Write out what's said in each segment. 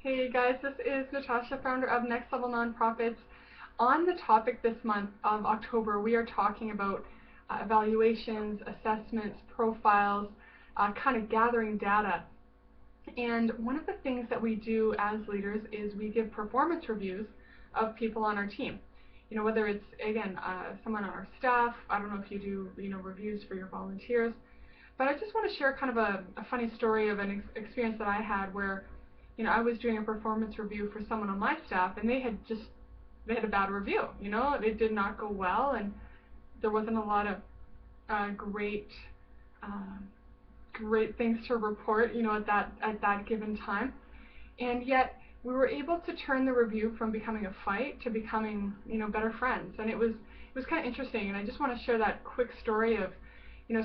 Hey guys, this is Natasha, founder of Next Level Nonprofits. On the topic this month of October, we are talking about evaluations, assessments, profiles, kind of gathering data. And one of the things that we do as leaders is we give performance reviews of people on our team. You know, whether it's, again, someone on our staff, I don't know if you do, reviews for your volunteers, but I just want to share kind of a funny story of an experience that I had where, I was doing a performance review for someone on my staff, and they had a bad review. It did not go well, and there wasn't a lot of great uh, great things to report, at that given time. And yet we were able to turn the review from becoming a fight to becoming, better friends. And it was kind of interesting. And I just want to share that quick story of,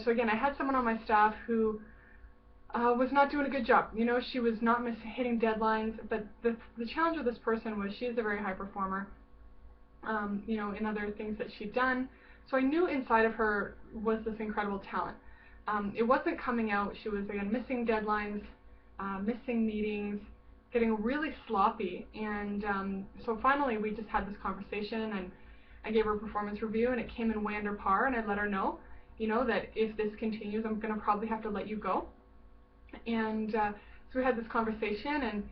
so again, I had someone on my staff who was not doing a good job. She was not hitting deadlines. But the challenge with this person was she is a very high performer, in other things that she'd done. So I knew inside of her was this incredible talent. It wasn't coming out. She was, again, missing deadlines, missing meetings, getting really sloppy. And so finally we just had this conversation, and I gave her a performance review, and it came in way under par, and I let her know, that if this continues, I'm going to probably have to let you go. And so we had this conversation, and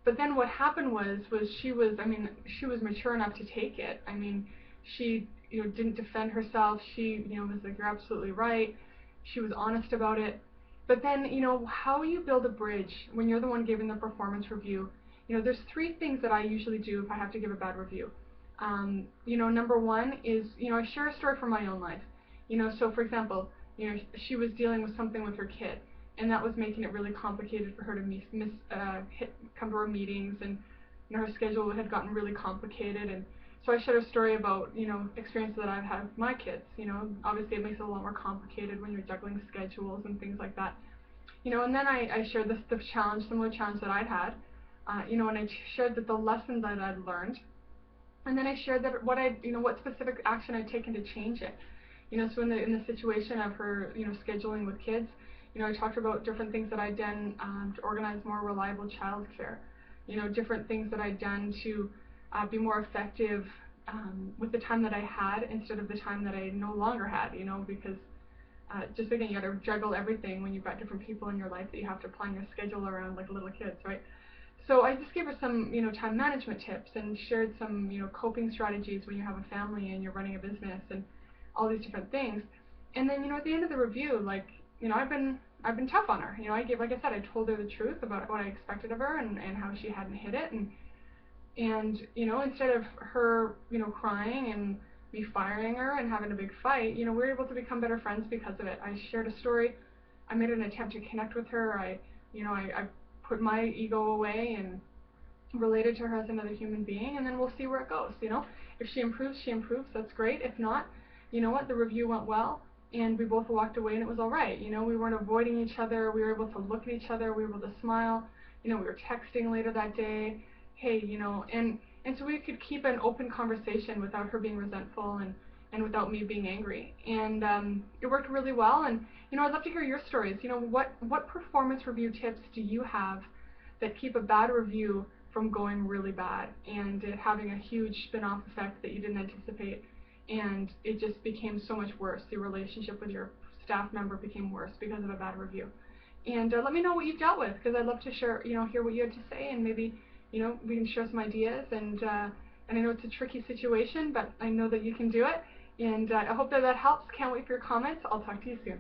but then what happened was she was mature enough to take it. She didn't defend herself. She was like, you're absolutely right. She was honest about it. But then, how you build a bridge when you're the one giving the performance review. There's three things that I usually do if I have to give a bad review. Number one is, I share a story from my own life. So for example, she was dealing with something with her kid, and that was making it really complicated for her to come to our meetings, and her schedule had gotten really complicated. And so I shared a story about experiences that I've had with my kids. Obviously it makes it a lot more complicated when you're juggling schedules and things like that. And then I shared the similar challenge that I'd had. And I shared that the lessons that I'd learned, and then I shared that what specific action I'd taken to change it. So in the situation of her, scheduling with kids, I talked about different things that I'd done to organize more reliable childcare. Different things that I'd done to be more effective with the time that I had instead of the time that I no longer had. Because just again, you got to juggle everything when you've got different people in your life that you have to plan your schedule around, like little kids, right? So I just gave her some, time management tips, and shared some, coping strategies when you have a family and you're running a business, and all these different things. And then, at the end of the review, like, I've been tough on her. Like I said, I told her the truth about what I expected of her, and how she hadn't hit it. And instead of her, crying and me firing her and having a big fight, we were able to become better friends because of it. I shared a story. I made an attempt to connect with her. I put my ego away and related to her as another human being, and then we'll see where it goes. If she improves, she improves. That's great. If not, you know what? The review went well, and we both walked away, and it was all right. We weren't avoiding each other. We were able to look at each other. We were able to smile. We were texting later that day. Hey, and so we could keep an open conversation without her being resentful, and without me being angry. And it worked really well. And I'd love to hear your stories. What performance review tips do you have that keep a bad review from going really bad and it having a huge spin-off effect that you didn't anticipate, and it just became so much worse? The relationship with your staff member became worse because of a bad review. And let me know what you've dealt with, because I'd love to share, hear what you had to say, and maybe, we can share some ideas. And I know it's a tricky situation, but I know that you can do it. And I hope that helps. Can't wait for your comments. I'll talk to you soon.